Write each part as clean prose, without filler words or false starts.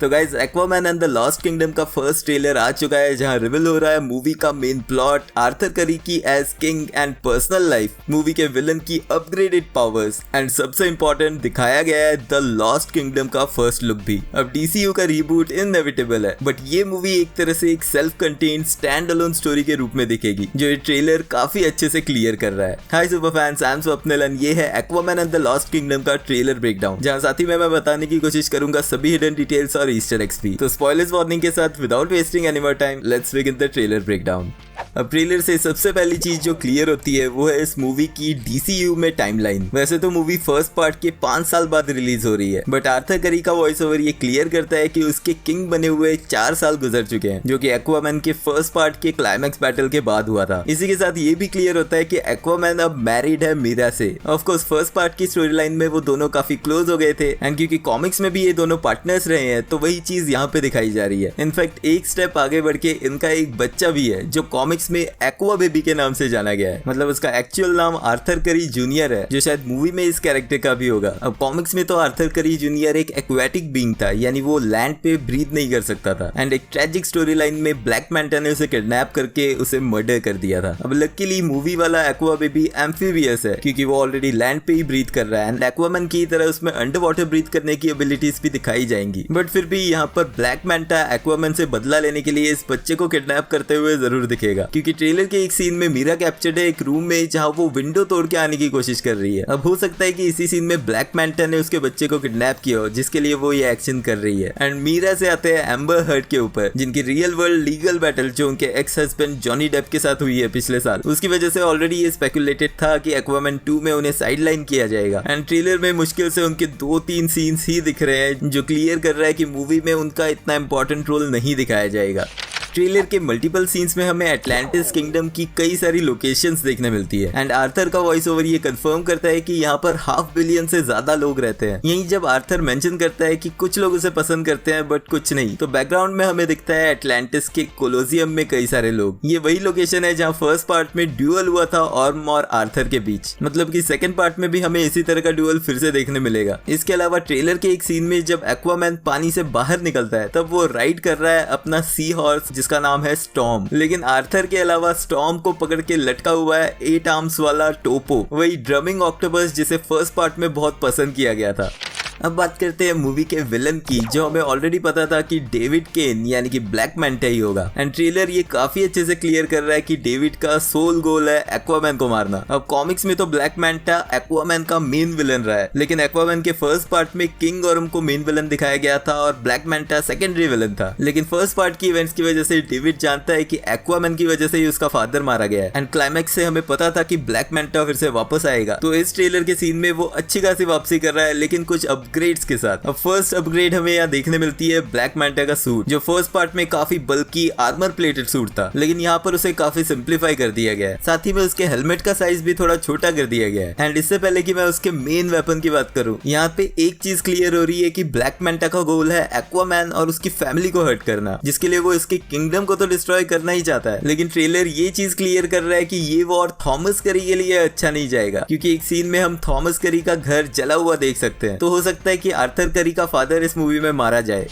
तो guys Aquaman and the lost kingdom का first trailer आ चुका है, जहां रिवील हो रहा है मूवी का मेन प्लॉट, आर्थर करी की as king and personal life, movie के विलन की अपग्रेडेड पावर्स एंड सबसे इंपॉर्टेंट दिखाया गया है द लॉस्ट किंगडम का फर्स्ट लुक भी। अब डीसीयू का रीबूट इनएविटेबल है, बट ये मूवी एक तरह से एक self contained standalone story के रूप में दिखेगी, जो ये ट्रेलर काफी अच्छे से क्लियर कर रहा है। Hi super fans, I am Swapnil and ये है Aquaman and the lost kingdom का ट्रेलर ब्रेकडाउन, जहां साथ ही मैं बताने की कोशिश करूंगा सभी हिडन डिटेल्स और ईस्टर एग्स भी। तो स्पॉयलर्स वार्निंग के साथ without wasting any more time, let's begin the trailer breakdown. अब ट्रेलर से सबसे पहली चीज जो क्लियर होती है वो है इस मूवी की डीसीयू में टाइमलाइन। वैसे तो मूवी फर्स्ट पार्ट के 5 साल बाद रिलीज हो रही है, बट आर्थर करी का वॉइस ओवर ये क्लियर करता है कि उसके किंग बने हुए 4 साल गुजर चुके हैं, जो कि एक्वामैन के फर्स्ट पार्ट के क्लाइमैक्स बैटल के बाद हुआ था। इसी के साथ ये भी क्लियर होता है कि एक्वामैन अब मैरिड है मीरा से। ऑफ कोर्स फर्स्ट पार्ट की स्टोरी लाइन में वो दोनों काफी क्लोज हो गए थे, एंड क्योंकि कॉमिक्स में भी ये दोनों पार्टनर्स रहे हैं, तो वही चीज यहाँ पे दिखाई जा रही है। इनफैक्ट एक स्टेप आगे बढ़ के इनका एक बच्चा भी है, जो कॉमिक्स में एक्वा बेबी के नाम से जाना गया है। मतलब उसका एक्चुअल नाम आर्थर करी जूनियर है, जो शायद मूवी में इस कैरेक्टर का भी होगा। अब कॉमिक्स में तो आर्थर करी जूनियर एक एक्वेटिक बीइंग था, यानी वो लैंड पे ब्रीथ नहीं कर सकता था, एंड एक ट्रेजिक स्टोरी लाइन में ब्लैक मैंटा ने उसे किडनैप करके उसे मर्डर कर दिया था। अब लकीली मूवी वाला एक्वा बेबी एम्फीबियस है, क्योंकि वो ऑलरेडी लैंड पे ही ब्रीथ कर रहा है, एंड एक्वामैन की तरह उसमें अंडर वाटर ब्रीथ करने की एबिलिटीज भी दिखाई जाएंगी। बट फिर भी यहाँ पर ब्लैक मैंटा एक्वामैन से बदला लेने के लिए इस बच्चे को किडनैप करते हुए जरूर दिखेगा, क्योंकि ट्रेलर के एक सीन में मीरा कैप्चर्ड है एक रूम में, जहां वो विंडो तोड़ के आने की कोशिश कर रही है। अब हो सकता है कि इसी सीन में ब्लैक मैंटा ने उसके बच्चे को किडनैप किया हो, जिसके लिए वो ये एक्शन कर रही है। एंड मीरा से आते हैं एम्बर हर्ड के ऊपर, जिनकी रियल वर्ल्ड लीगल बैटल जो उनके एक्स हस्बैंड जॉनी डेप के साथ हुई है पिछले साल, उसकी वजह से ऑलरेडी ये स्पेकुलेटेड था कि एक्वामैन 2 में उन्हें साइडलाइन किया जाएगा। एंड ट्रेलर में मुश्किल से उनके 2-3 सीन्स ही दिख रहे हैं, जो क्लियर कर रहा है कि मूवी में उनका इतना इंपॉर्टेंट रोल नहीं दिखाया जाएगा। ट्रेलर के मल्टीपल सीन्स में हमें एटलांटिस किंगडम की कई सारी लोकेशंस देखने मिलती है, एंड आर्थर का वॉइस ओवर ये कंफर्म करता है कि यहाँ पर 500 मिलियन से ज्यादा लोग रहते हैं। यहीं जब आर्थर मेंशन करता है कि कुछ लोग उसे पसंद करते हैं बट कुछ नहीं, तो बैकग्राउंड में हमें दिखता है एटलांटिस के कोलोसियम में कई सारे लोग। ये वही लोकेशन है जहाँ फर्स्ट पार्ट में ड्यूअल हुआ था ऑर्म और आर्थर के बीच, मतलब कि सेकंड पार्ट में भी हमें इसी तरह का ड्यूअल फिर से देखने मिलेगा। इसके अलावा ट्रेलर के एक सीन में जब एक्वामैन पानी से बाहर निकलता है, तब वो राइड कर रहा है अपना सी हॉर्स, जिसका नाम है स्टॉर्म। लेकिन आर्थर के अलावा स्टॉर्म को पकड़ के लटका हुआ है 8 आर्म्स वाला टोपो, वही ड्रमिंग ऑक्टोपस जिसे फर्स्ट पार्ट में बहुत पसंद किया गया था। अब बात करते हैं मूवी के विलन की, जो हमें ऑलरेडी पता था कि डेविड केन यानी कि ब्लैक मैंटा ही होगा। एंड ट्रेलर ये काफी अच्छे से क्लियर कर रहा है कि डेविड का सोल गोल है एक्वामैन को मारना। अब कॉमिक्स में तो ब्लैक मैंटा एक्वामैन का मेन विलन रहा है, लेकिन एक्वामैन के फर्स्ट पार्ट में किंग ऑरम को मेन विलन दिखाया गया था और ब्लैक मैंटा सेकेंडरी विलन था। लेकिन फर्स्ट पार्ट की इवेंट्स की वजह से डेविड जानता है कि एक्वामैन की वजह से ही उसका फादर मारा गया है, एंड क्लाइमैक्स से हमें पता था कि ब्लैक मैंटा फिर से वापस आएगा। तो इस ट्रेलर के सीन में वो अच्छी खासी वापसी कर रहा है, लेकिन कुछ अपग्रेड्स के साथ। अब फर्स्ट अपग्रेड हमें यहाँ देखने मिलती है ब्लैक मैंटा का सूट, जो फर्स्ट पार्ट में काफी बल्कि आर्मर प्लेटेड सूट था, लेकिन यहाँ पर उसे काफी सिंप्लीफाई कर दिया गया है। साथ ही में उसके हेलमेट का साइज भी थोड़ा छोटा कर दिया गया है। एंड इससे पहले कि मैं उसके मेन वेपन की बात करूं, यहाँ पे एक चीज क्लियर हो रही है कि ब्लैक मैंटा का गोल है एक्वामैन और उसकी फैमिली को हर्ट करना, जिसके लिए वो इसके किंगडम को तो डिस्ट्रॉय करना ही चाहता है। लेकिन ट्रेलर ये चीज क्लियर कर रहा है कि ये वॉर थॉमस करी के लिए अच्छा नहीं जाएगा, क्योंकि एक सीन में हम थॉमस करी का घर जला हुआ देख सकते हैं। तो हो सकता है कि आर्थर करी का फादर इस मूवी में मारा जाए।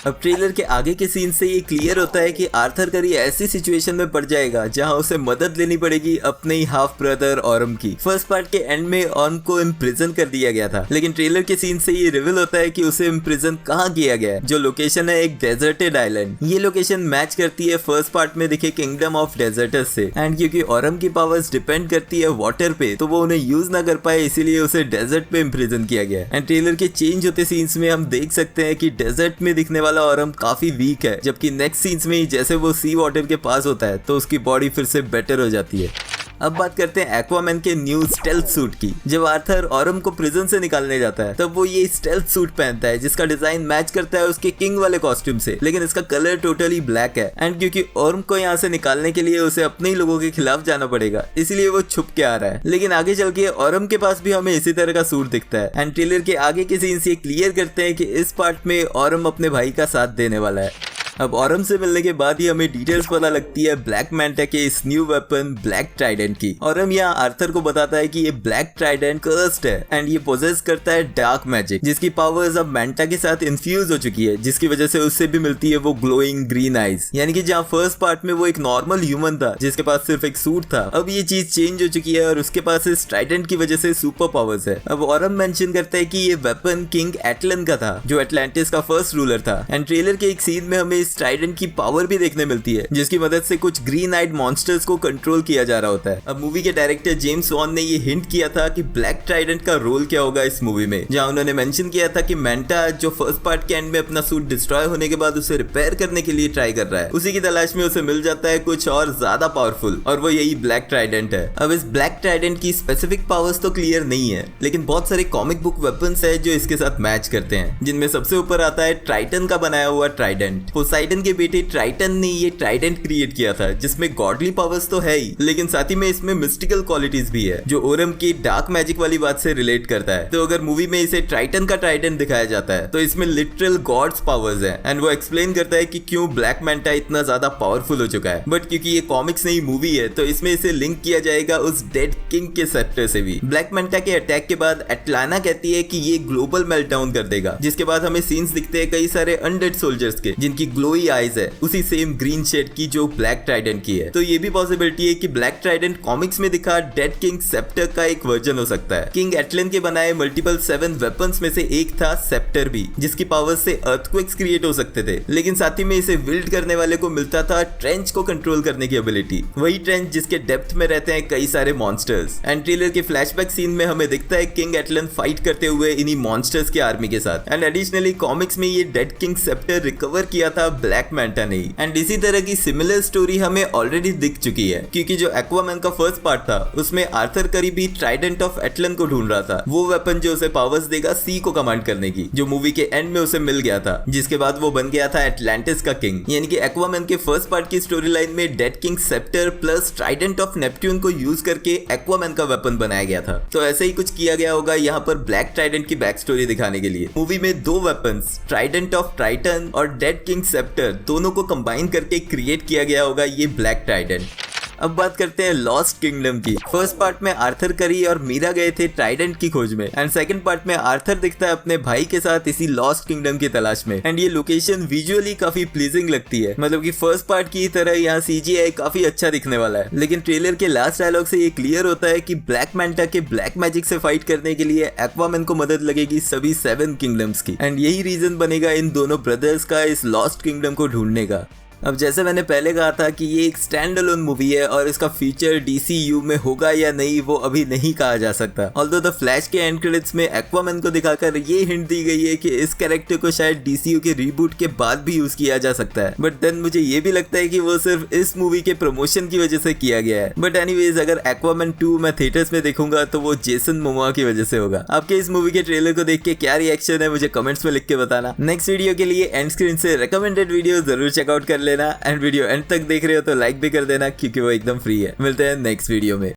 अब ट्रेलर के आगे के सीन से ये क्लियर होता है कि आर्थर करी ऐसी सिचुएशन में पड़ जाएगा जहां उसे मदद लेनी पड़ेगी अपने ही हाफ ब्रदर ऑरम की। फर्स्ट पार्ट के एंड में ऑरम को इम्प्रिजन कर दिया गया था, लेकिन ट्रेलर के सीन से ये रिवील होता है कि उसे इम्प्रिजन कहाँ किया गया है, जो लोकेशन है एक डेजर्टेड आइलैंड। ये लोकेशन मैच करती है फर्स्ट पार्ट में दिखे किंगडम ऑफ डेजर्टर्स से, एंड क्योंकि ऑरम की पावर्स डिपेंड करती है वाटर पे, तो वो उन्हें यूज ना कर पाए, इसीलिए उसे डेजर्ट पे इम्प्रिजन किया गया। एंड ट्रेलर के चेंज होते सीन्स में हम देख सकते हैं कि डेजर्ट में दिखने वाला ऑरम काफी वीक है, जबकि नेक्स्ट सीन्स में ही जैसे वो सी वाटर के पास होता है तो उसकी बॉडी फिर से बेटर हो जाती है। अब बात करते हैं एक्वामैन के न्यू स्टेल्थ सूट की। जब आर्थर ऑरम को प्रिजन से निकालने जाता है, तब वो ये स्टेल्थ सूट पहनता है, जिसका डिजाइन मैच करता है उसके किंग वाले कॉस्ट्यूम से, लेकिन इसका कलर टोटली ब्लैक है। एंड क्योंकि ऑरम को यहाँ से निकालने के लिए उसे अपने ही लोगों के खिलाफ जाना पड़ेगा, इसलिए वो छुप के आ रहा है। लेकिन आगे चल के ऑरम के पास भी हमें इसी तरह का सूट दिखता है। एंड ट्रेलर के आगे के सीन्स ये क्लियर करते हैं कि इस पार्ट में ऑरम अपने भाई का साथ देने वाला है। अब ऑरम से मिलने के बाद ही हमें डिटेल्स पता लगती है ब्लैक मैंटा के इस न्यू वेपन ब्लैक ट्राइडेंट की। ऑरम यहाँ आर्थर को बताता है कि ये ब्लैक ट्राइडेंट कर्स्ड है एंड ये पोजेस करता है डार्क मैजिक, जिसकी पावर्स अब मैंटा के साथ इन्फ्यूज हो चुकी है, जिसकी वजह से उससे भी मिलती है वो ग्लोइंग ग्रीन आईज। यानी कि जहाँ फर्स्ट पार्ट में वो एक नॉर्मल ह्यूमन था जिसके पास सिर्फ एक सूट था, अब ये चीज चेंज हो चुकी है और उसके पास इस ट्राइडेंट की वजह से सुपर पावर्स है। अब ऑरम मेंशन करता है कि ये वेपन किंग एटलन का था जो एटलांटिस का फर्स्ट रूलर था। एंड ट्रेलर के एक सीन में हमें इस ट्राइडेंट की पावर भी देखने मिलती है जिसकी मदद से कुछ ग्रीन आइड मॉन्स्टर्स को कंट्रोल किया जा रहा होता है। अब मूवी के डायरेक्टर जेम्स वॉन ने ये हिंट किया था कि ब्लैक ट्राइडेंट का रोल क्या होगा इस मूवी में, जहां उन्होंने मेंशन किया था कि मैंटा जो फर्स्ट पार्ट के एंड में अपना सूट डिस्ट्रॉय होने के बाद उसे रिपेयर करने के लिए ट्राई कर रहा है, उसी की तलाश में उसे मिल जाता है कुछ और ज्यादा पावरफुल, और वो यही ब्लैक ट्राइडेंट है। अब इस ब्लैक ट्राइडेंट की स्पेसिफिक पावर्स तो क्लियर नहीं है, लेकिन बहुत सारे कॉमिक बुक वेपन्स है जो इसके साथ मैच करते हैं, जिनमें सबसे ऊपर आता है ट्राइटन का बनाया हुआ ट्राइडेंट। पोसाइडन के बेटे ट्राइटन ने ये ट्राइडेंट क्रिएट किया था जिसमें गॉडली पावर्स तो है ही, लेकिन साथ ही में इसमें मिस्टिकल क्वालिटीज भी है जो ओरम की डार्क मैजिक वाली बात से रिलेट करता है। तो अगर मूवी में इसे ट्राइटन का ट्राइडेंट दिखाया जाता है तो इसमें लिटरल गॉड्स पावर्स है एंड वो एक्सप्लेन करता है कि क्यों ब्लैक मैंटा इतना ज्यादा पावरफुल हो चुका है। बट क्योंकि ये कॉमिक्स नहीं मूवी है तो इसमें इसे लिंक किया जाएगा उस डेड किंग के सेप्टर से भी। ब्लैक मैंटा के अटैक के बाद एटलाना कहती है कि ये ग्लोबल मेल्टडाउन कर देगा, जिसके बाद हमें सीन्स दिखते हैं कई सारे अनडेड सोल्जर्स के जिनकी ग्लोई आईज है उसी सेम ग्रीन शेड की जो ब्लैक ट्राइडेंट की है। तो ये भी पॉसिबिलिटी है कि ब्लैक ट्राइडेंट कॉमिक्स में दिखा डेड किंग सेप्टर का एक वर्जन हो सकता है। किंग एटलन के बनाए मल्टीपल 7 वेपन्स में से एक था सेप्टर भी, जिसकी पावर से अर्थक्वेक्स क्रिएट हो सकते थे, लेकिन साथ ही में इसे विल्ड करने वाले को मिलता था ट्रेंच को कंट्रोल करने की एबिलिटी, वही ट्रेंच जिसके डेप्थ में रहते हैं कई सारे मॉन्स्टर्स। एंड ट्रेलर के फ्लैशबैक सीन में हमें दिखता है किंग एटलन फाइट करते हुए इन्हीं मॉन्स्टर्स की आर्मी के साथ। एंड एडिशनली कॉमिक्स में ये डेड किंग सेप्टर रिकवर किया था ब्लैक मैंटा ने। एंड इसी तरह की सिमिलर स्टोरी हमें ऑलरेडी दिख चुकी है, क्योंकि जो एक्वामैन का फर्स्ट पार्ट था उसमें आर्थर करी भी ट्राइडेंट ऑफ एटलन को ढूंढ रहा था, वो वेपन जो उसे पावर्स देगा सी को कमांड करने की, जो मूवी के एंड में उसे मिल गया था, जिसके बाद वो बन गया था एटलांटिस का किंग। यानी कि एक्वामैन के फर्स्ट पार्ट की स्टोरी लाइन में dead king sceptre plus Trident of Neptune को यूज करके एक्वामैन का वेपन बनाया गया था। तो ऐसे ही कुछ किया गया होगा यहाँ पर ब्लैक ट्राइडेंट की बैक स्टोरी दिखाने के लिए। मूवी में 2 वेपन्स ट्राइडेंट ऑफ ट्राइटन और डेड किंग सेप्टर दोनों को कंबाइन करके क्रिएट किया गया होगा ये ब्लैक ट्राइडेंट। अब बात करते हैं लॉस्ट किंगडम की। फर्स्ट पार्ट में आर्थर करी और मीरा गए थे ट्राइडेंट की खोज में, एंड सेकंड पार्ट में आर्थर दिखता है अपने भाई के साथ इसी लॉस्ट किंगडम की तलाश में। एंड ये लोकेशन विजुअली काफी प्लीजिंग लगती है, मतलब कि फर्स्ट पार्ट की तरह यहाँ CGI काफी अच्छा दिखने वाला है। लेकिन ट्रेलर के लास्ट डायलॉग से ये क्लियर होता है कि ब्लैक मैंटा के ब्लैक मैजिक से फाइट करने के लिए एक्वामैन को मदद लगेगी सभी 7 किंगडम्स की, एंड यही रीजन बनेगा इन दोनों ब्रदर्स का इस लॉस्ट किंगडम को ढूंढने का। अब जैसे मैंने पहले कहा था कि ये एक स्टैंड अलोन मूवी है और इसका फ्यूचर DCU में होगा या नहीं वो अभी नहीं कहा जा सकता। ऑल्दो द फ्लैश के एंड क्रेडिट्स में एक्वामैन को दिखाकर ये हिंट दी गई है कि इस कैरेक्टर को शायद DCU के रीबूट के बाद भी यूज किया जा सकता है, बट देन मुझे ये भी लगता है कि वो सिर्फ इस मूवी के प्रमोशन की वजह से किया गया है। बट एनीवेज अगर एक्वामैन 2 मैं थिएटर्स में देखूंगा तो वो जेसन मोमोआ की वजह से होगा। आपके इस मूवी के ट्रेलर को देख के क्या रिएक्शन है मुझे कमेंट्स में लिख के बताना। नेक्स्ट वीडियो के लिए एंड स्क्रीन से रिकमेंडेड वीडियो जरूर चेकआउट कर लेना, एंड वीडियो एंड तक देख रहे हो तो लाइक भी कर देना क्योंकि वो एकदम फ्री है। मिलते हैं नेक्स्ट वीडियो में।